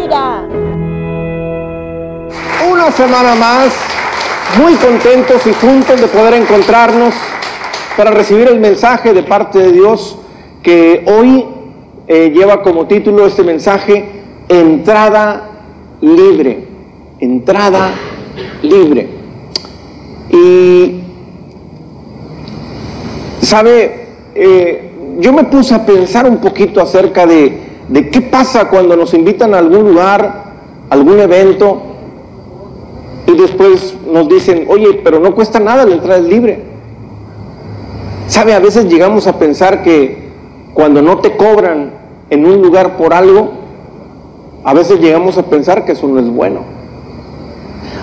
bendiga. Una semana más, muy contentos y juntos de poder encontrarnos para recibir el mensaje de parte de Dios que hoy lleva como título este mensaje: entrada libre. Entrada libre. Y sabe, yo me puse a pensar un poquito acerca de qué pasa cuando nos invitan a algún lugar, algún evento, y después nos dicen: oye, pero no cuesta nada, la entrada es libre. Sabe, a veces llegamos a pensar que cuando no te cobran en un lugar por algo, a veces llegamos a pensar que eso no es bueno.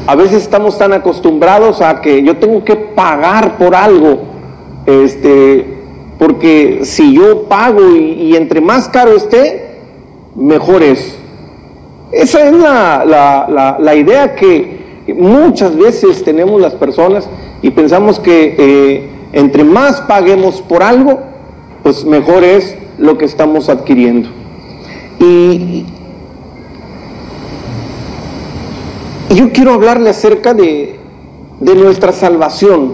A veces estamos tan acostumbrados a que yo tengo que pagar por algo, porque si yo pago y entre más caro esté, mejor es. Esa es la idea que muchas veces tenemos las personas, y pensamos que entre más paguemos por algo, pues mejor es lo que estamos adquiriendo. Y yo quiero hablarle acerca de nuestra salvación.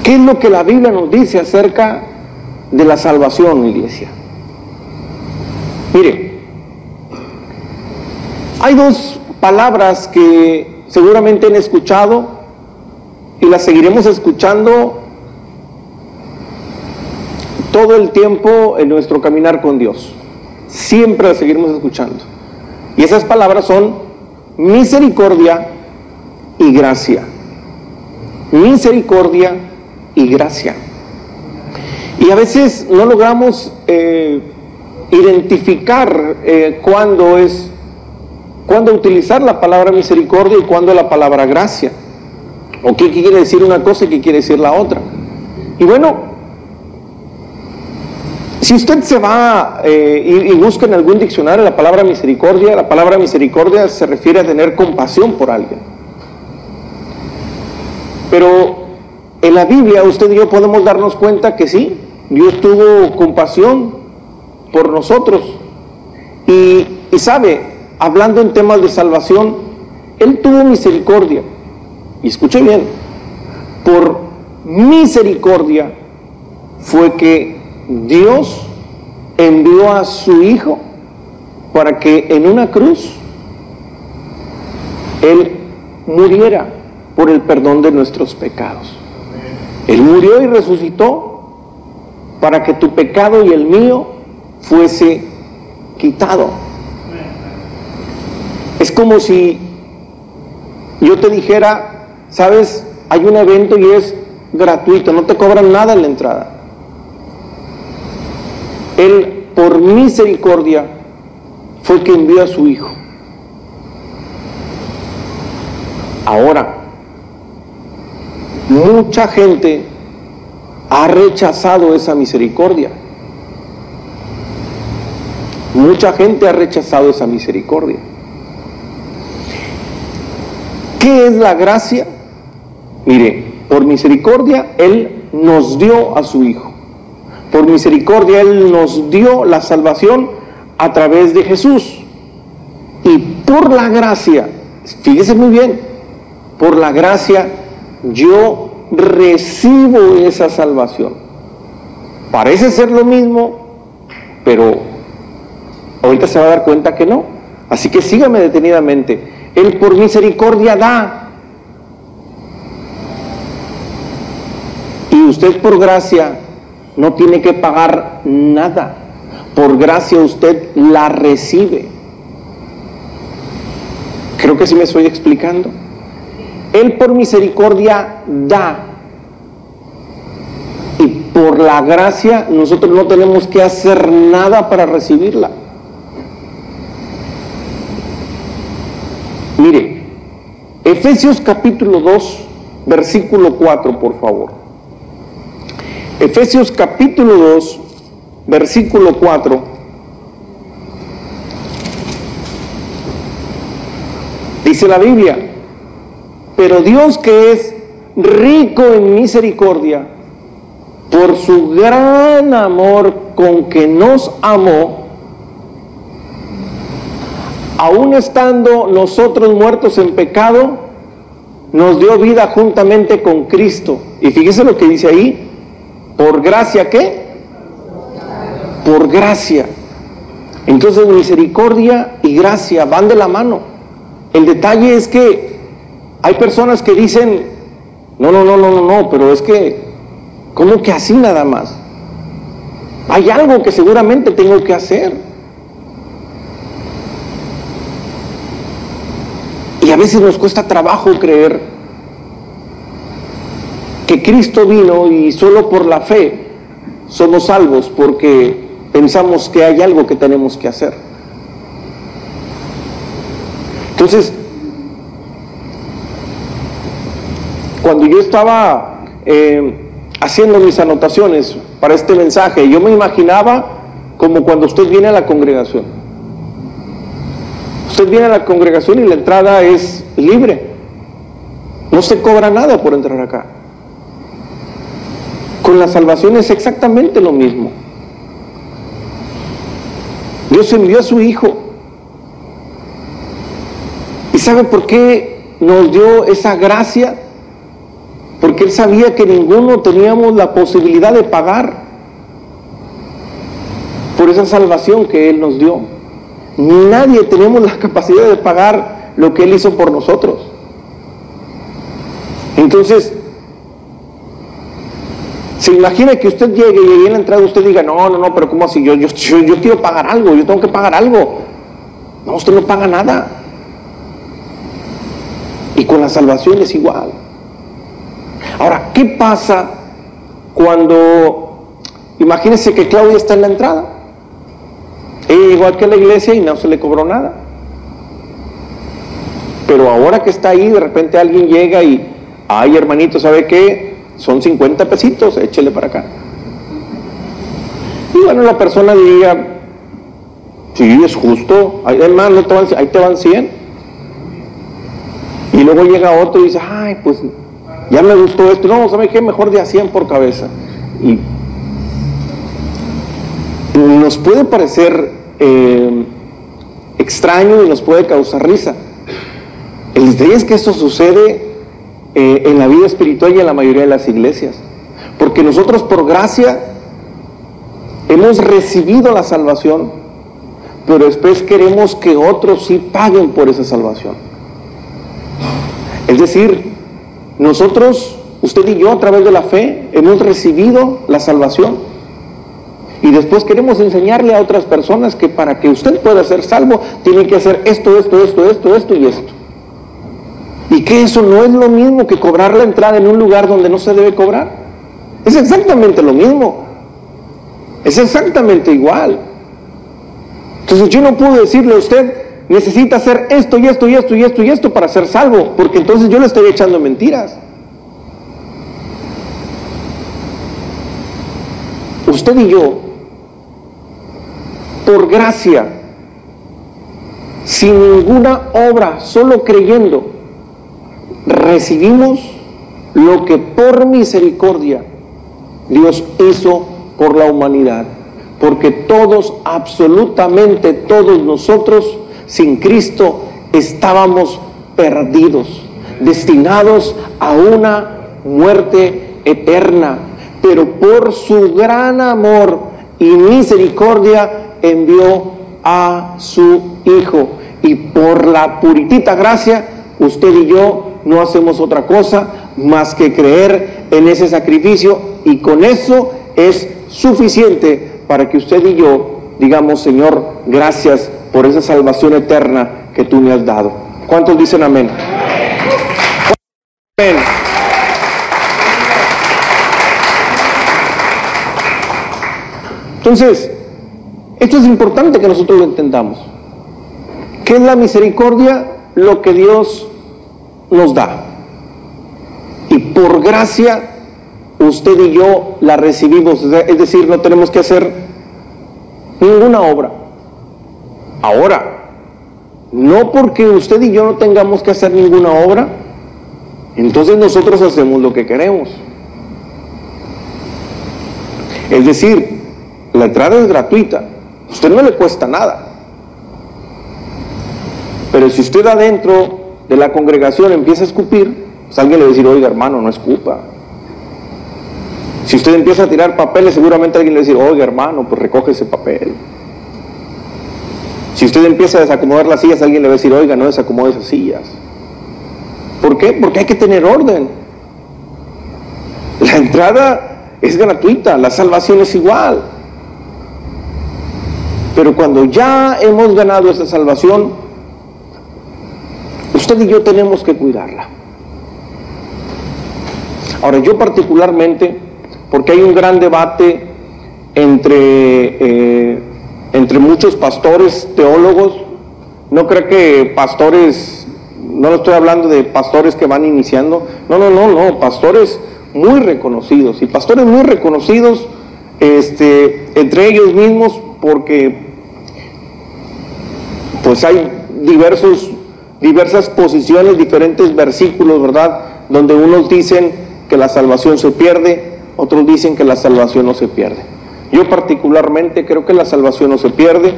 ¿Qué es lo que la Biblia nos dice acerca de la salvación, iglesia? Mire, hay dos palabras que seguramente han escuchado y las seguiremos escuchando todo el tiempo en nuestro caminar con Dios. Siempre las seguiremos escuchando. Y esas palabras son misericordia y gracia. Misericordia y gracia. Y a veces no logramos identificar cuándo utilizar la palabra misericordia y cuándo la palabra gracia. O qué quiere decir una cosa y qué quiere decir la otra. Y bueno, si usted se va y busca en algún diccionario la palabra misericordia se refiere a tener compasión por alguien. Pero en la Biblia usted y yo podemos darnos cuenta que sí, Dios tuvo compasión por nosotros. Y sabe, hablando en temas de salvación, Él tuvo misericordia. Y escuche bien, por misericordia fue que Dios envió a su Hijo para que en una cruz Él muriera por el perdón de nuestros pecados. Él murió y resucitó para que tu pecado y el mío fuese quitado. Es como si yo te dijera: sabes, hay un evento y es gratuito, no te cobran nada en la entrada. Él, por misericordia, fue que envió a su Hijo. Ahora, mucha gente ha rechazado esa misericordia. Mucha gente ha rechazado esa misericordia. ¿Qué es la gracia? Mire, por misericordia Él nos dio a su Hijo. Por misericordia Él nos dio la salvación a través de Jesús. Y por la gracia, fíjese muy bien, por la gracia yo recibo esa salvación. Parece ser lo mismo, pero ahorita se va a dar cuenta que no. Así que sígame detenidamente. Él por misericordia da. Y usted por gracia no tiene que pagar nada. Por gracia usted la recibe. Creo que sí me estoy explicando. Él por misericordia da. Y por la gracia nosotros no tenemos que hacer nada para recibirla. Mire, Efesios capítulo 2, versículo 4, por favor. Efesios capítulo 2, versículo 4. Dice la Biblia: pero Dios, que es rico en misericordia, por su gran amor con que nos amó, aun estando nosotros muertos en pecado, nos dio vida juntamente con Cristo. Y fíjese lo que dice ahí, por gracia, ¿qué? Por gracia. Entonces misericordia y gracia van de la mano. El detalle es que hay personas que dicen, no, pero es que, ¿cómo que así nada más? Hay algo que seguramente tengo que hacer. Y a veces nos cuesta trabajo creer que Cristo vino y solo por la fe somos salvos, porque pensamos que hay algo que tenemos que hacer. Entonces, cuando yo estaba haciendo mis anotaciones para este mensaje, yo me imaginaba como cuando usted viene a la congregación. Usted viene a la congregación y la entrada es libre. No se cobra nada por entrar acá. Con la salvación es exactamente lo mismo. Dios envió a su Hijo. ¿Y sabe por qué nos dio esa gracia? Porque Él sabía que ninguno teníamos la posibilidad de pagar por esa salvación que Él nos dio. Nadie tenemos la capacidad de pagar lo que Él hizo por nosotros. Entonces, se imagina que usted llegue y ahí en la entrada usted diga, no, pero ¿cómo así? Yo quiero pagar algo, yo tengo que pagar algo. No, usted no paga nada. Y con la salvación es igual. Ahora, ¿qué pasa cuando, imagínese que Claudia está en la entrada? Ella llegó aquí a la iglesia y no se le cobró nada. Pero ahora que está ahí, de repente alguien llega y, ay hermanito, ¿sabe qué? Son 50 pesitos, échele para acá. Y bueno, la persona diría, sí, es justo, hermano, ahí te van 100. Y luego llega otro y dice, ay, pues ya me gustó esto, no, ¿sabe qué? Mejor de a 100 por cabeza. Y nos puede parecer extraño y nos puede causar risa. El detalle es que esto sucede en la vida espiritual y en la mayoría de las iglesias, porque nosotros por gracia hemos recibido la salvación, pero después queremos que otros sí paguen por esa salvación. Es decir, nosotros, usted y yo, a través de la fe, hemos recibido la salvación. Y después queremos enseñarle a otras personas que para que usted pueda ser salvo, tiene que hacer esto y esto. Y que eso no es lo mismo que cobrar la entrada en un lugar donde no se debe cobrar. Es exactamente lo mismo. Es exactamente igual. Entonces yo no puedo decirle a usted, necesita hacer esto y esto para ser salvo, porque entonces yo le estoy echando mentiras. Usted y yo, por gracia, sin ninguna obra, solo creyendo, recibimos lo que por misericordia Dios hizo por la humanidad. Porque todos, absolutamente todos nosotros, sin Cristo, estábamos perdidos, destinados a una muerte eterna. Pero por su gran amor y misericordia envió a su Hijo. Y por la puritita gracia, usted y yo no hacemos otra cosa más que creer en ese sacrificio, y con eso es suficiente para que usted y yo digamos, Señor, gracias por esa salvación eterna que tú me has dado. ¿Cuántos dicen amén? Amén. Entonces, esto es importante que nosotros lo entendamos. ¿Qué es la misericordia? Lo que Dios nos da. Y por gracia, usted y yo la recibimos. Es decir, no tenemos que hacer ninguna obra. Ahora, no porque usted y yo no tengamos que hacer ninguna obra, entonces nosotros hacemos lo que queremos. Es decir, la entrada es gratuita, a usted no le cuesta nada. Pero si usted adentro de la congregación empieza a escupir, pues alguien le va a decir, oiga hermano, no escupa. Si usted empieza a tirar papeles, seguramente alguien le va a decir, oiga hermano, pues recoge ese papel. Si usted empieza a desacomodar las sillas, alguien le va a decir, oiga, no desacomode esas sillas. ¿Por qué? Porque hay que tener orden. La entrada es gratuita, la salvación es igual. Pero cuando ya hemos ganado esa salvación, usted y yo tenemos que cuidarla. Ahora, yo particularmente, porque hay un gran debate entre muchos pastores, teólogos, no creo que pastores, no estoy hablando de pastores que van iniciando, no, pastores muy reconocidos, y pastores muy reconocidos entre ellos mismos, porque pues hay diversas posiciones, diferentes versículos, ¿verdad?, donde unos dicen que la salvación se pierde, otros dicen que la salvación no se pierde. Yo particularmente creo que la salvación no se pierde,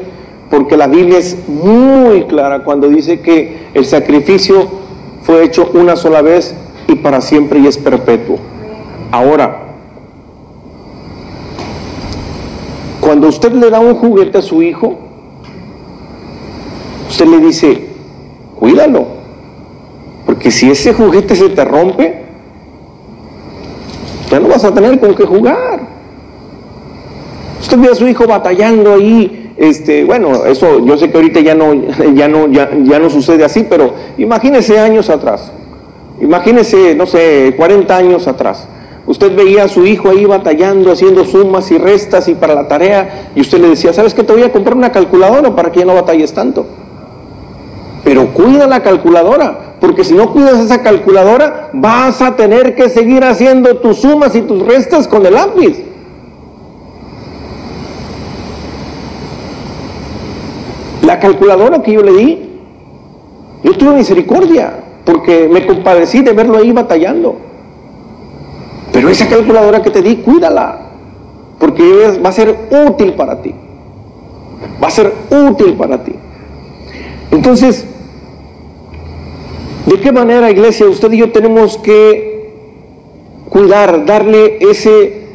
porque la Biblia es muy clara cuando dice que el sacrificio fue hecho una sola vez y para siempre y es perpetuo. Ahora, cuando usted le da un juguete a su hijo, usted le dice, cuídalo, porque si ese juguete se te rompe, ya no vas a tener con qué jugar. Usted ve a su hijo batallando ahí, bueno, eso yo sé que ahorita ya no sucede así, pero imagínese años atrás, imagínese, no sé, 40 años atrás. Usted veía a su hijo ahí batallando, haciendo sumas y restas y para la tarea, y usted le decía, ¿sabes qué? Te voy a comprar una calculadora para que ya no batalles tanto. Pero cuida la calculadora, porque si no cuidas esa calculadora, vas a tener que seguir haciendo tus sumas y tus restas con el lápiz. La calculadora que yo le di, yo tuve misericordia, porque me compadecí de verlo ahí batallando. Pero esa calculadora que te di, cuídala, porque va a ser útil para ti. Va a ser útil para ti. Entonces, ¿de qué manera, iglesia, usted y yo tenemos que cuidar, darle ese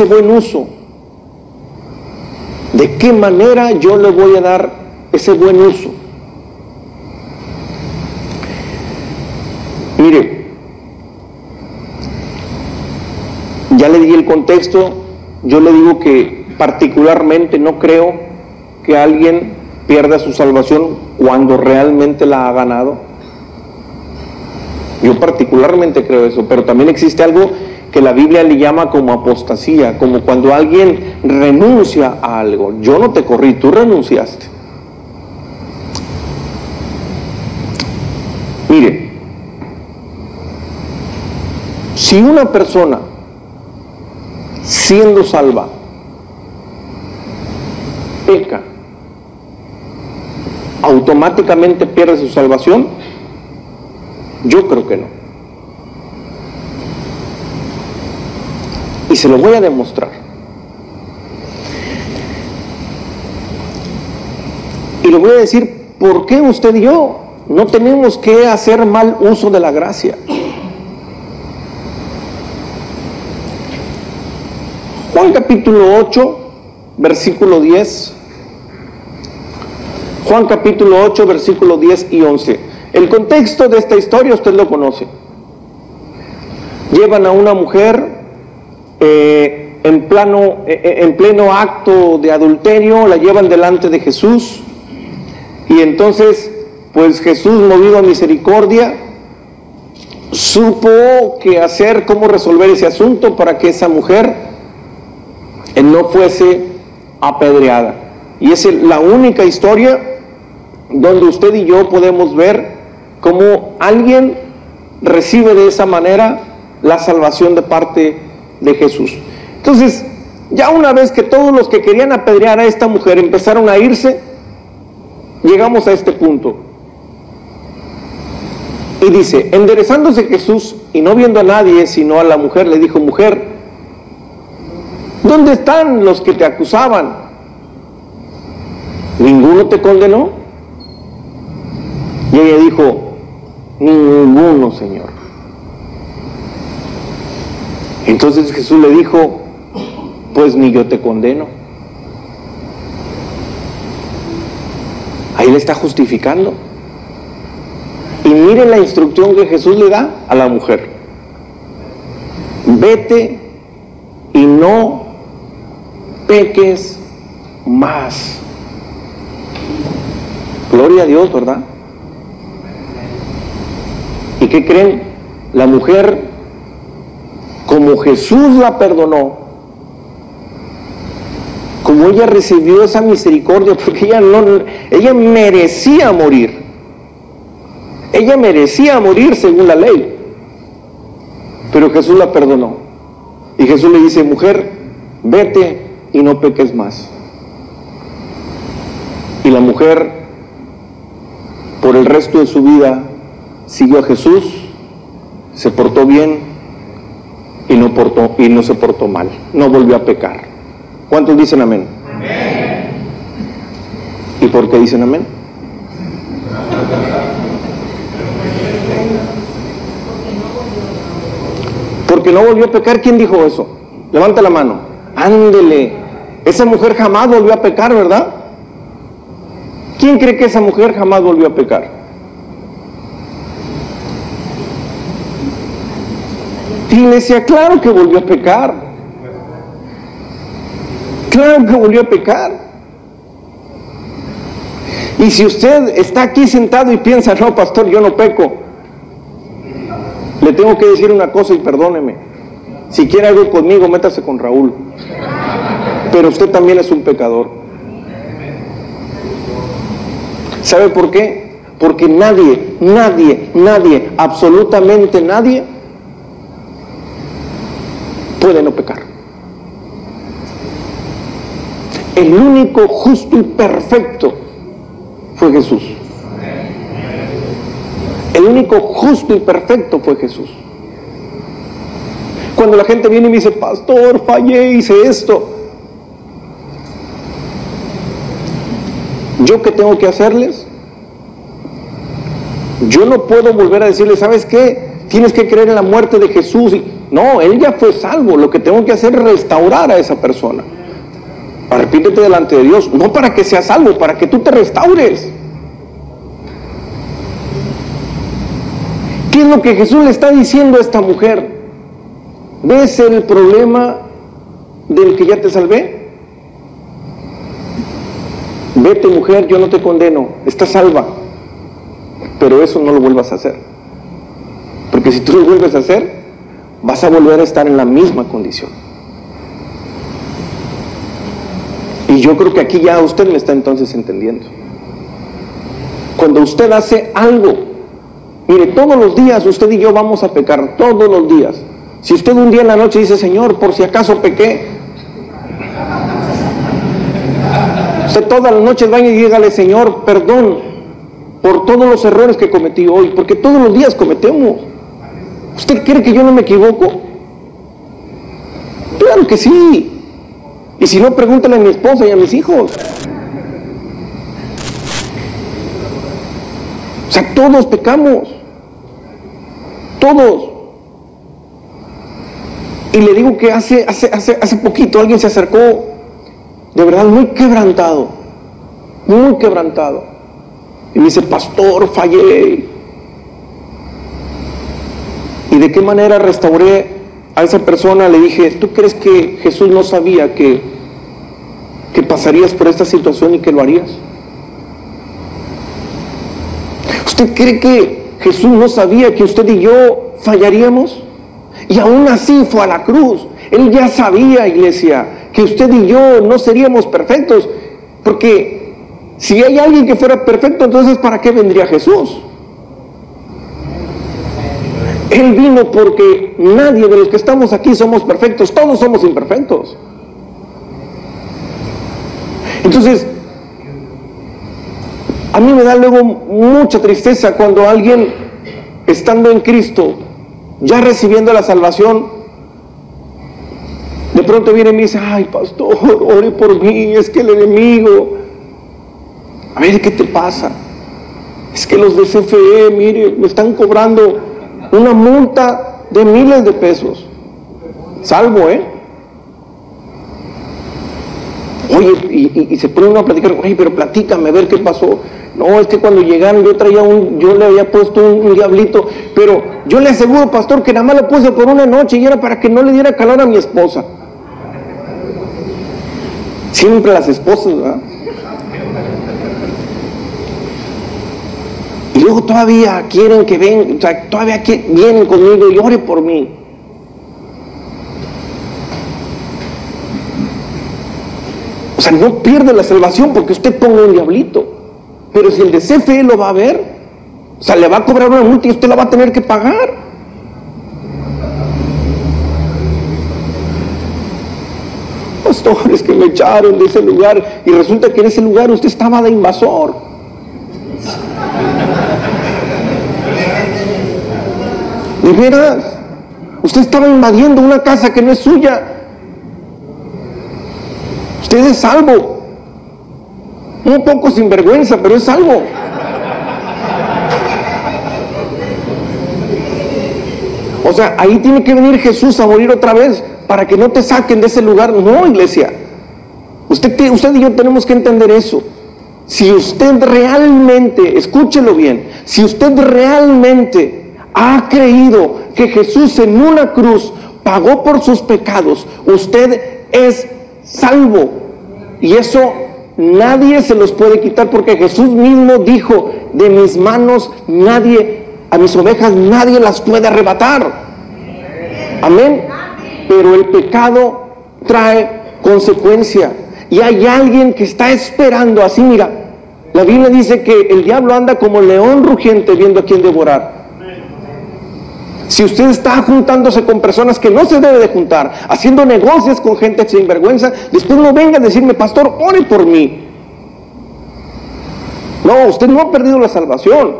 buen uso? ¿De qué manera yo le voy a dar ese buen uso? Mire, ya le di el contexto. Yo le digo que particularmente no creo que alguien pierda su salvación cuando realmente la ha ganado. Yo particularmente creo eso, pero también existe algo que la Biblia le llama como apostasía, como cuando alguien renuncia a algo. Yo no te corrí, tú renunciaste. Mire, si una persona siendo salva peca, ¿automáticamente pierde su salvación? Yo creo que no. Y se lo voy a demostrar. Y le voy a decir por qué usted y yo no tenemos que hacer mal uso de la gracia. Juan capítulo 8, versículo 10. Juan capítulo 8, versículo 10 y 11. El contexto de esta historia usted lo conoce. Llevan a una mujer en pleno acto de adulterio, la llevan delante de Jesús, y entonces pues Jesús, movido a misericordia, supo qué hacer, cómo resolver ese asunto para que esa mujer no fuese apedreada. Y es la única historia donde usted y yo podemos ver cómo alguien recibe de esa manera la salvación de parte de Jesús. Entonces, ya una vez que todos los que querían apedrear a esta mujer empezaron a irse, llegamos a este punto. Y dice, enderezándose Jesús y no viendo a nadie sino a la mujer, le dijo, mujer, ¿dónde están los que te acusaban? ¿ninguno te condenó? Y ella dijo, ninguno, Señor. Entonces Jesús le dijo, pues ni yo te condeno. Ahí le está justificando. Y miren la instrucción que Jesús le da a la mujer. Vete y no peques más. Gloria a Dios, ¿verdad? ¿Y qué creen? La mujer, como Jesús la perdonó, como ella recibió esa misericordia, porque ella merecía morir. Ella merecía morir según la ley. Pero Jesús la perdonó. Y Jesús le dice, mujer, vete y no peques más. Y la mujer, por el resto de su vida, siguió a Jesús, se portó bien y no se portó mal. No volvió a pecar. ¿Cuántos dicen amén? Amén. ¿Y por qué dicen amén? Porque no volvió a pecar. ¿Quién dijo eso? Levanta la mano. Ándele. Esa mujer jamás volvió a pecar, ¿verdad? ¿Quién cree que esa mujer jamás volvió a pecar? Iglesia, claro que volvió a pecar. Claro que volvió a pecar. Y si usted está aquí sentado y piensa, no, pastor, yo no peco, le tengo que decir una cosa y perdóneme. Si quiere algo conmigo, métase con Raúl. Pero usted también es un pecador. ¿Sabe por qué? Porque nadie, absolutamente nadie puede no pecar. El único justo y perfecto fue Jesús. El único justo y perfecto fue Jesús. Cuando la gente viene y me dice, pastor, fallé, hice esto, ¿yo qué tengo que hacerles? Yo no puedo volver a decirles, ¿sabes qué? Tienes que creer en la muerte de Jesús. No, él ya fue salvo. Lo que tengo que hacer es restaurar a esa persona. Arrepíntete delante de Dios, no para que seas salvo, para que tú te restaures. ¿Qué es lo que Jesús le está diciendo a esta mujer? ¿Ves el problema del que ya te salvé? Vete, mujer, yo no te condeno, estás salva, pero eso no lo vuelvas a hacer, porque si tú lo vuelves a hacer, vas a volver a estar en la misma condición. Y yo creo que aquí ya usted me está entonces entendiendo. Cuando usted hace algo, mire, todos los días usted y yo vamos a pecar, todos los días. Si usted un día en la noche dice, Señor, por si acaso pequé, usted todas las noches vaya y dígale, Señor, perdón por todos los errores que cometí hoy, porque todos los días cometemos. ¿Usted cree que yo no me equivoco? Claro que sí. Y si no, pregúntale a mi esposa y a mis hijos. O sea, todos pecamos. Todos. Y le digo que hace poquito alguien se acercó, de verdad muy quebrantado. Y me dice, pastor, fallé. ¿Y de qué manera restauré a esa persona? Le dije, ¿tú crees que Jesús no sabía que pasarías por esta situación y que lo harías? ¿Usted cree que Jesús no sabía que usted y yo fallaríamos? Y aún así fue a la cruz. Él ya sabía, iglesia, que usted y yo no seríamos perfectos, porque si hay alguien que fuera perfecto, entonces ¿para qué vendría Jesús? Él vino porque nadie de los que estamos aquí somos perfectos, todos somos imperfectos. Entonces, a mí me da luego mucha tristeza cuando alguien, estando en Cristo, ya recibiendo la salvación, de pronto viene y me dice, ay, pastor, ore por mí, es que el enemigo. A ver, ¿qué te pasa? Es que los de CFE, mire, me están cobrando una multa de miles de pesos. Salvo, Oye, y se pone uno a platicar, oye, pero platícame, a ver qué pasó. No, es que cuando llegaron yo le había puesto un diablito, pero yo le aseguro, pastor, que nada más lo puse por una noche y era para que no le diera calor a mi esposa. Siempre las esposas, ¿verdad? Y luego todavía quieren que vengan, o sea, todavía vienen conmigo y ore por mí. O sea, no pierde la salvación porque usted ponga un diablito. Pero si el de CFE lo va a ver, o sea, le va a cobrar una multa y usted la va a tener que pagar. Pastores, que me echaron de ese lugar y resulta que en ese lugar usted estaba de invasor. De veras, usted estaba invadiendo una casa que no es suya. Usted es salvo. Un poco sinvergüenza, pero es salvo. O sea, ahí tiene que venir Jesús a morir otra vez para que no te saquen de ese lugar. No, iglesia. Usted y yo tenemos que entender eso. Si usted realmente, escúchelo bien, si usted realmente ha creído que Jesús en una cruz pagó por sus pecados, usted es salvo. Y eso nadie se los puede quitar, porque Jesús mismo dijo: de mis manos a mis ovejas nadie las puede arrebatar. Amén. Pero el pecado trae consecuencia. Y hay alguien que está esperando así, mira. La Biblia dice que el diablo anda como león rugiente viendo a quién devorar. Si usted está juntándose con personas que no se debe de juntar, haciendo negocios con gente sin vergüenza, después no venga a decirme: pastor, ore por mí. No, usted no ha perdido la salvación.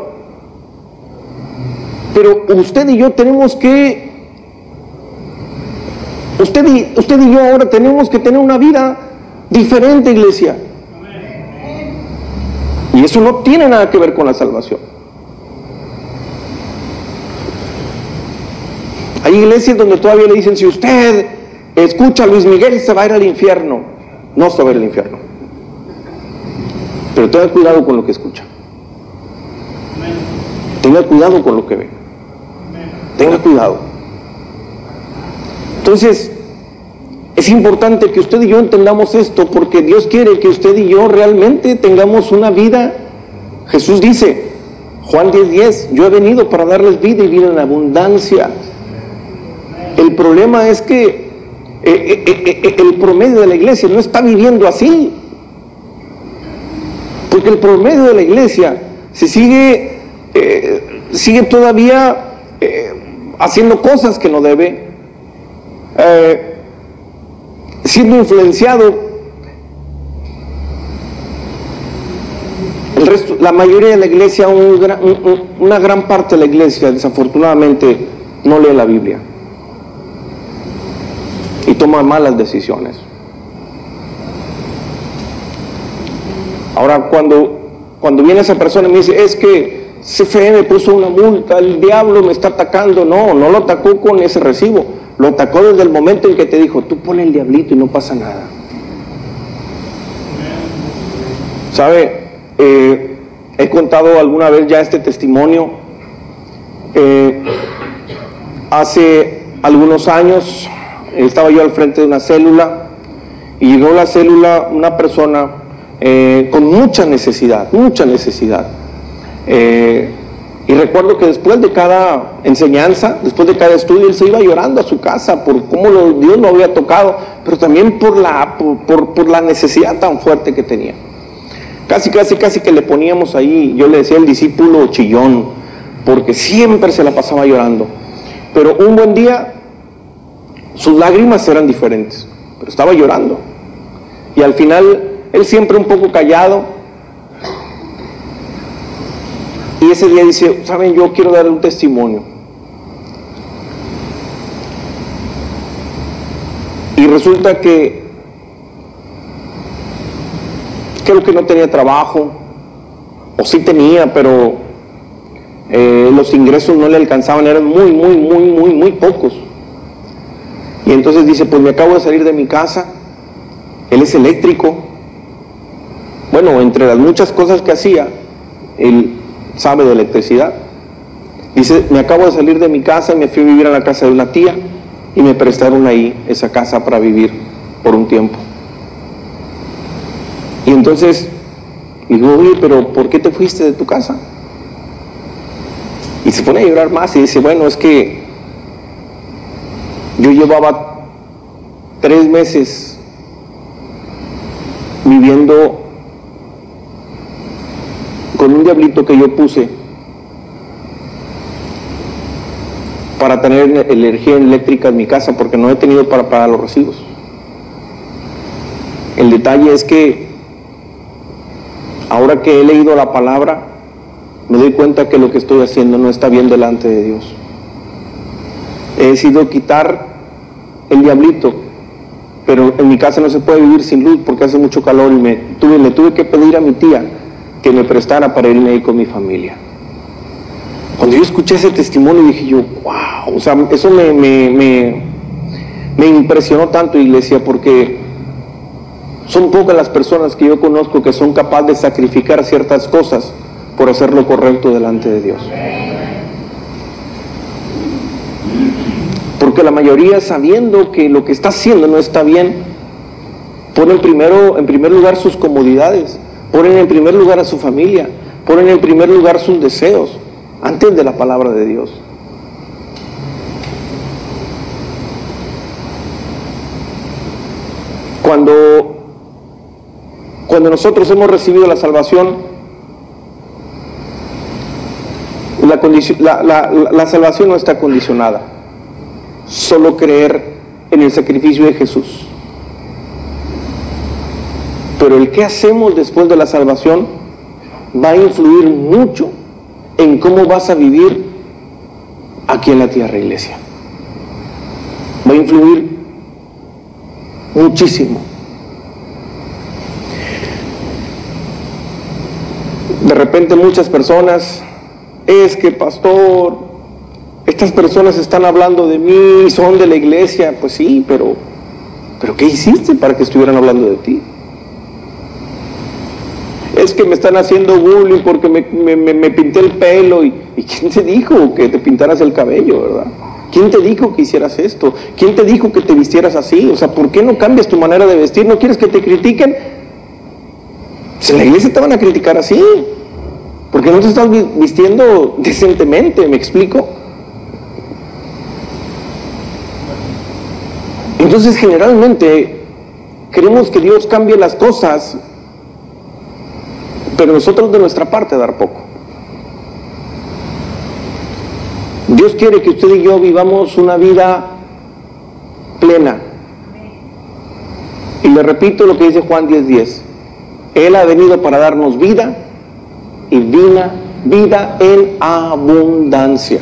Pero usted y yo tenemos que, usted y yo ahora tenemos que tener una vida diferente, iglesia. Y eso no tiene nada que ver con la salvación. Hay iglesias donde todavía le dicen: si usted escucha a Luis Miguel se va a ir al infierno. No se va a ir al infierno. Pero tenga cuidado con lo que escucha. Tenga cuidado con lo que ve. Tenga cuidado. Entonces, es importante que usted y yo entendamos esto, porque Dios quiere que usted y yo realmente tengamos una vida. Jesús dice, Juan 10:10, yo he venido para darles vida y vida en abundancia. El problema es que el promedio de la iglesia no está viviendo así. Porque el promedio de la iglesia se sigue todavía haciendo cosas que no debe, siendo influenciado. El resto, la mayoría de la iglesia, una gran parte de la iglesia, desafortunadamente, no lee la Biblia y toma malas decisiones. Ahora, cuando viene esa persona y me dice: es que CFE me puso una multa, el diablo me está atacando. No lo atacó con ese recibo, lo atacó desde el momento en que te dijo: tú ponle el diablito y no pasa nada. ¿Sabe? He contado alguna vez ya este testimonio. Hace algunos años estaba yo al frente de una célula y llegó a la célula una persona con mucha necesidad. Y recuerdo que después de cada enseñanza, después de cada estudio, él se iba llorando a su casa por cómo Dios lo había tocado, pero también por la necesidad tan fuerte que tenía. Casi que le poníamos ahí, yo le decía el discípulo chillón, porque siempre se la pasaba llorando. Pero un buen día sus lágrimas eran diferentes, pero estaba llorando. Y al final, él siempre un poco callado. Y ese día dice: saben, yo quiero darle un testimonio. Y resulta que creo que no tenía trabajo, o sí tenía, pero los ingresos no le alcanzaban, eran muy pocos. Y entonces dice, pues me acabo de salir de mi casa, él es eléctrico. Bueno, entre las muchas cosas que hacía, él sabe de electricidad. Dice, me acabo de salir de mi casa y me fui a vivir a la casa de una tía y me prestaron ahí esa casa para vivir por un tiempo. Y entonces digo, oye, pero ¿por qué te fuiste de tu casa? Y se pone a llorar más y dice, bueno, es que yo llevaba 3 meses viviendo con un diablito que yo puse para tener energía eléctrica en mi casa, porque no he tenido para pagar los recibos. El detalle es que ahora que he leído la palabra, me doy cuenta que lo que estoy haciendo no está bien delante de Dios. He decidido quitar el diablito, pero en mi casa no se puede vivir sin luz porque hace mucho calor y le tuve que pedir a mi tía que me prestara para irme ahí con mi familia. Cuando yo escuché ese testimonio dije yo, wow, o sea, eso me impresionó tanto, iglesia, porque son pocas las personas que yo conozco que son capaces de sacrificar ciertas cosas por hacer lo correcto delante de Dios. Porque la mayoría, sabiendo que lo que está haciendo no está bien, ponen en primer lugar sus comodidades, ponen en primer lugar a su familia, ponen en primer lugar sus deseos antes de la palabra de Dios. Cuando nosotros hemos recibido la salvación, la salvación no está condicionada. Solo creer en el sacrificio de Jesús. Pero el que hacemos después de la salvación va a influir mucho en cómo vas a vivir aquí en la tierra, iglesia. Va a influir muchísimo. De repente muchas personas, es que pastor, estas personas están hablando de mí, son de la iglesia. Pues sí, pero ¿qué hiciste para que estuvieran hablando de ti? Es que me están haciendo bullying porque me pinté el pelo. ¿Y quién te dijo que te pintaras el cabello, verdad? ¿Quién te dijo que hicieras esto? ¿Quién te dijo que te vistieras así? O sea, ¿por qué no cambias tu manera de vestir? ¿No quieres que te critiquen? Si en la iglesia te van a criticar así, porque no te estás vistiendo decentemente, ¿me explico? Entonces generalmente queremos que Dios cambie las cosas, pero nosotros de nuestra parte dar poco. Dios quiere que usted y yo vivamos una vida plena. Y le repito lo que dice Juan 10:10. Él ha venido para darnos vida y vida en abundancia.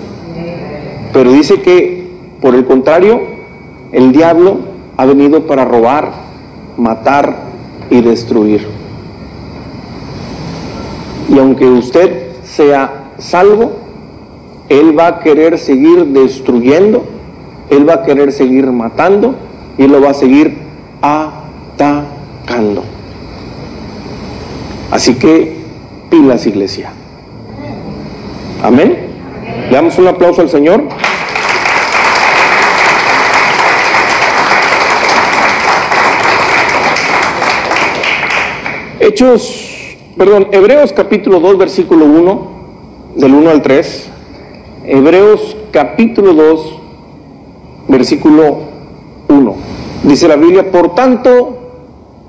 Pero dice que, por el contrario, el diablo ha venido para robar, matar y destruir. Y aunque usted sea salvo, él va a querer seguir destruyendo, él va a querer seguir matando y él lo va a seguir atacando. Así que pilas, iglesia. Amén. Le damos un aplauso al Señor. Hebreos capítulo 2, versículo 1, del 1 al 3. Hebreos capítulo 2, versículo 1. Dice la Biblia, por tanto,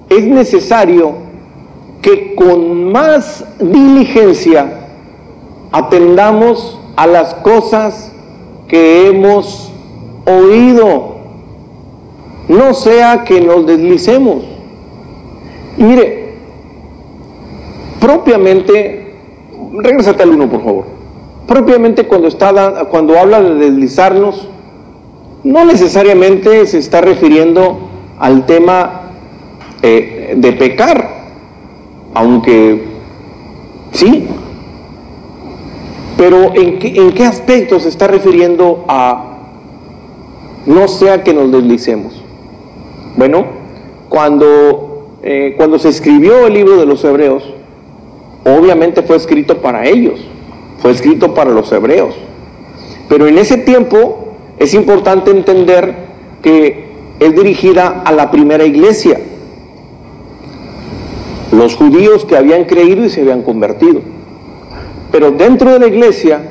es necesario que con más diligencia atendamos a las cosas que hemos oído, no sea que nos deslicemos. Y mire, propiamente, regrésate al 1 por favor. Propiamente cuando habla de deslizarnos, no necesariamente se está refiriendo al tema de pecar, aunque sí, Pero ¿en qué aspecto se está refiriendo a no sea que nos deslicemos? Bueno, cuando se escribió el libro de los Hebreos, obviamente fue escrito para ellos, fue escrito para los hebreos. Pero en ese tiempo es importante entender que es dirigida a la primera iglesia, los judíos que habían creído y se habían convertido. Pero dentro de la iglesia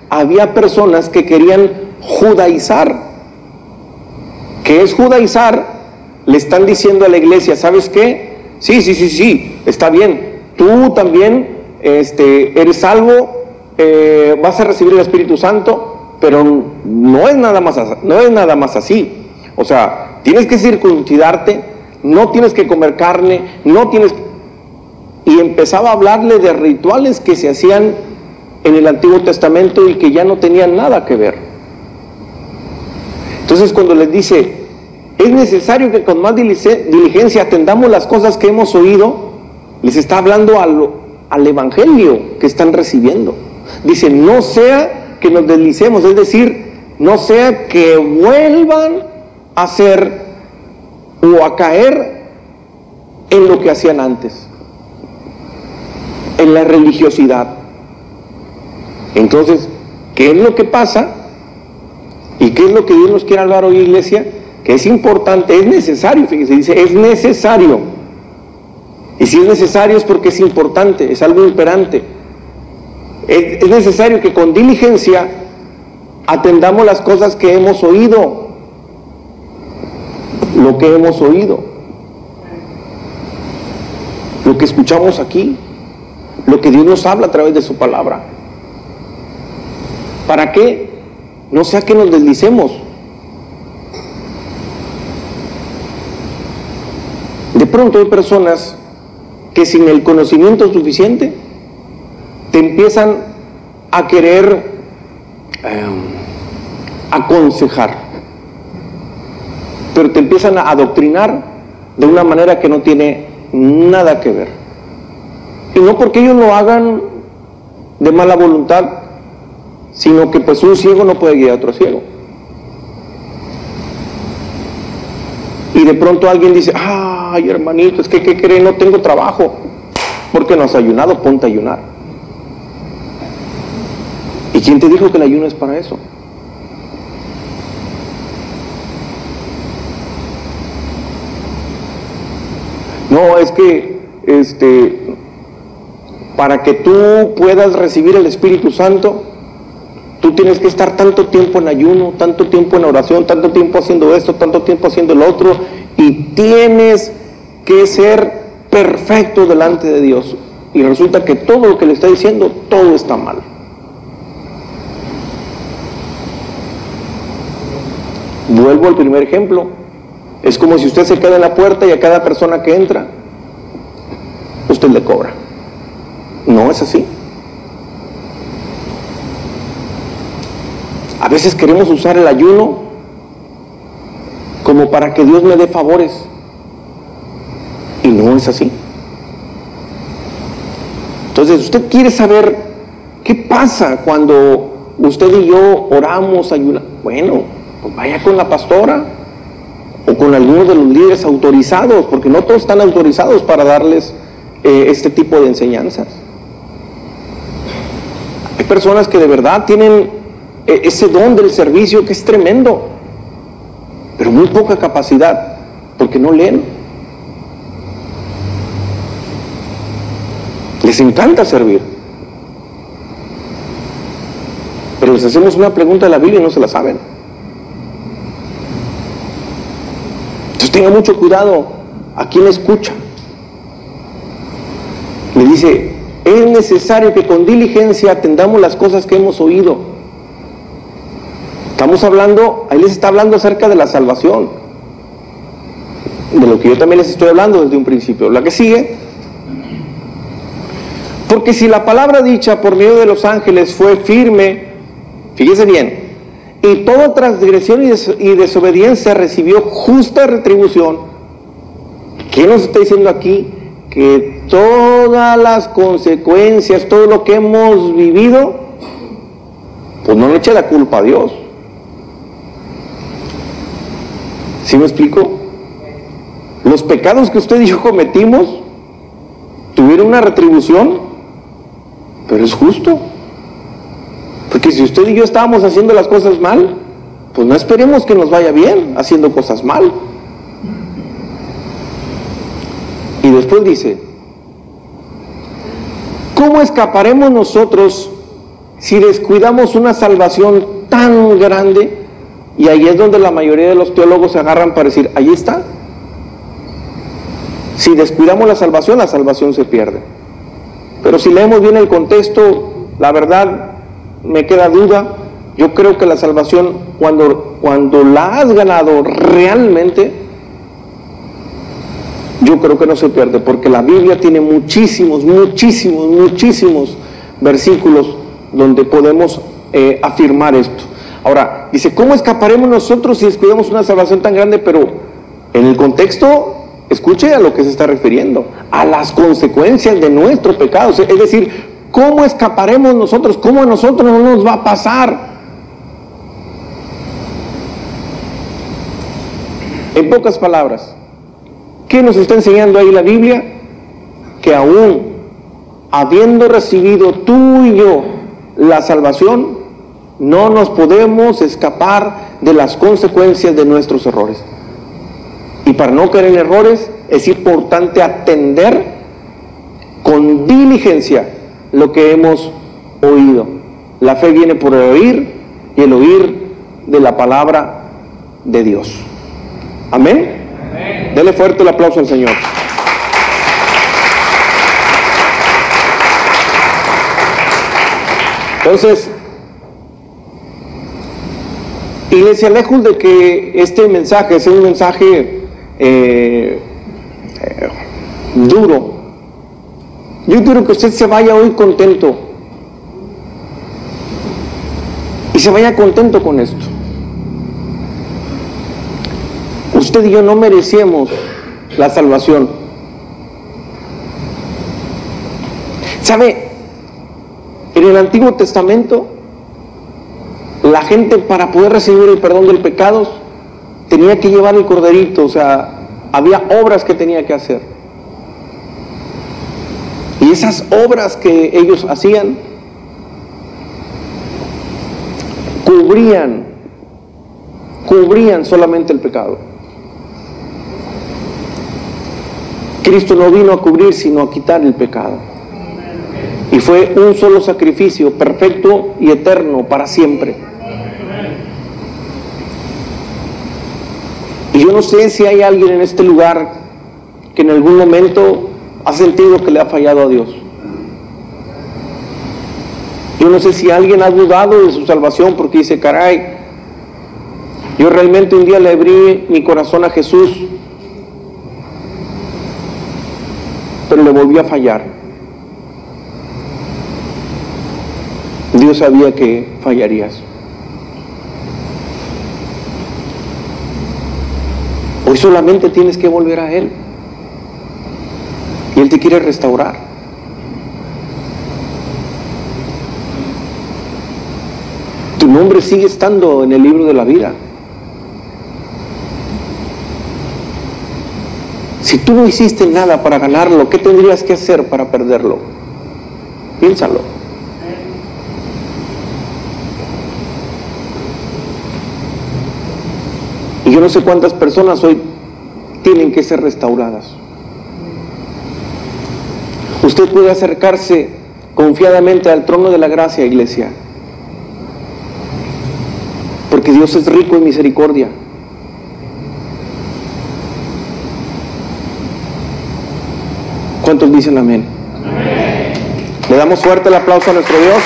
había personas que querían judaizar. ¿Qué es judaizar? Le están diciendo a la iglesia, ¿sabes qué? Sí, está bien. Tú también eres salvo, vas a recibir el Espíritu Santo, pero no es nada más así. O sea, tienes que circuncidarte, no tienes que comer carne, no tienes que... Y empezaba a hablarle de rituales que se hacían en el Antiguo Testamento y que ya no tenían nada que ver. Entonces cuando les dice, es necesario que con más diligencia atendamos las cosas que hemos oído, les está hablando al evangelio que están recibiendo. Dice, no sea que nos deslicemos, es decir, no sea que vuelvan a hacer o a caer en lo que hacían antes, en la religiosidad. Entonces, ¿qué es lo que pasa? ¿Y qué es lo que Dios nos quiere hablar hoy, iglesia? Que es importante, es necesario, fíjense, dice, es necesario. Y si es necesario es porque es importante, es algo imperante. Es necesario que con diligencia atendamos las cosas que hemos oído, lo que hemos oído, lo que escuchamos aquí, lo que Dios nos habla a través de su palabra. ¿Para qué? No sea que nos deslicemos. De pronto hay personas que sin el conocimiento suficiente te empiezan a querer aconsejar, pero te empiezan a adoctrinar de una manera que no tiene nada que ver. Y no porque ellos lo hagan de mala voluntad, sino que pues un ciego no puede guiar a otro ciego. Y de pronto alguien dice, ay hermanito, es que ¿qué cree? No tengo trabajo. Porque no has ayunado, ponte a ayunar. ¿Y quién te dijo que el ayuno es para eso? No, es que para que tú puedas recibir el Espíritu Santo, tú tienes que estar tanto tiempo en ayuno, tanto tiempo en oración, tanto tiempo haciendo esto, tanto tiempo haciendo lo otro, y tienes que ser perfecto delante de Dios. Y resulta que todo lo que le está diciendo, todo está mal. Vuelvo al primer ejemplo. Es como si usted se queda en la puerta y a cada persona que entra, usted le cobra. No es así. A veces queremos usar el ayuno como para que Dios me dé favores. Y no es así. Entonces, usted quiere saber qué pasa cuando usted y yo oramos, ayunamos. Bueno, pues vaya con la pastora o con alguno de los líderes autorizados, porque no todos están autorizados para darles este tipo de enseñanzas. Hay personas que de verdad tienen ese don del servicio que es tremendo, pero muy poca capacidad, porque no leen. Les encanta servir, pero les hacemos una pregunta de la Biblia y no se la saben. Entonces tenga mucho cuidado a quien escucha. Le dice, es necesario que con diligencia atendamos las cosas que hemos oído. Estamos hablando, ahí les está hablando acerca de la salvación, de lo que yo también les estoy hablando desde un principio. La que sigue: porque si la palabra dicha por medio de los ángeles fue firme, fíjese bien, y toda transgresión y desobediencia recibió justa retribución, ¿qué nos está diciendo aquí? Que todas las consecuencias, todo lo que hemos vivido, pues no le eche la culpa a Dios. ¿Sí me explico? Los pecados que usted y yo cometimos tuvieron una retribución, pero es justo. Porque si usted y yo estábamos haciendo las cosas mal, pues no esperemos que nos vaya bien haciendo cosas mal. Y después dice, ¿cómo escaparemos nosotros si descuidamos una salvación tan grande? Y ahí es donde la mayoría de los teólogos se agarran para decir, ahí está. Si descuidamos la salvación se pierde. Pero si leemos bien el contexto, la verdad me queda duda. Yo creo que la salvación, cuando la has ganado realmente, yo creo que no se pierde, porque la Biblia tiene muchísimos versículos donde podemos afirmar esto. Ahora, dice, ¿cómo escaparemos nosotros si descuidamos una salvación tan grande? Pero en el contexto, escuche a lo que se está refiriendo, a las consecuencias de nuestro pecado. Es decir, ¿cómo escaparemos nosotros? ¿Cómo a nosotros no nos va a pasar? En pocas palabras, ¿qué nos está enseñando ahí la Biblia? Que aún habiendo recibido tú y yo la salvación, no nos podemos escapar de las consecuencias de nuestros errores. Y para no caer en errores, es importante atender con diligencia lo que hemos oído. La fe viene por el oír, y el oír de la palabra de Dios. ¿Amén? Amén. Dele fuerte el aplauso al Señor. Entonces, iglesia, lejos de que este mensaje sea un mensaje duro, yo quiero que usted se vaya hoy contento y se vaya contento con esto. Usted y yo no merecíamos la salvación. ¿Sabe? En el Antiguo Testamento, la gente, para poder recibir el perdón de pecados, tenía que llevar el corderito. O sea, había obras que tenía que hacer. Y esas obras que ellos hacían cubrían solamente el pecado. Cristo no vino a cubrir, sino a quitar el pecado. Y fue un solo sacrificio, perfecto y eterno, para siempre. Y yo no sé si hay alguien en este lugar que en algún momento ha sentido que le ha fallado a Dios. Yo no sé si alguien ha dudado de su salvación porque dice, caray, yo realmente un día le abrí mi corazón a Jesús, pero le volví a fallar. Dios sabía que fallarías. Hoy solamente tienes que volver a Él. Y Él te quiere restaurar. Tu nombre sigue estando en el libro de la vida. Si tú no hiciste nada para ganarlo, ¿qué tendrías que hacer para perderlo? Piénsalo. Y yo no sé cuántas personas hoy tienen que ser restauradas. Usted puede acercarse confiadamente al trono de la gracia, iglesia, porque Dios es rico en misericordia. ¿Cuántos dicen amén? Amén. Le damos fuerte el aplauso a nuestro Dios.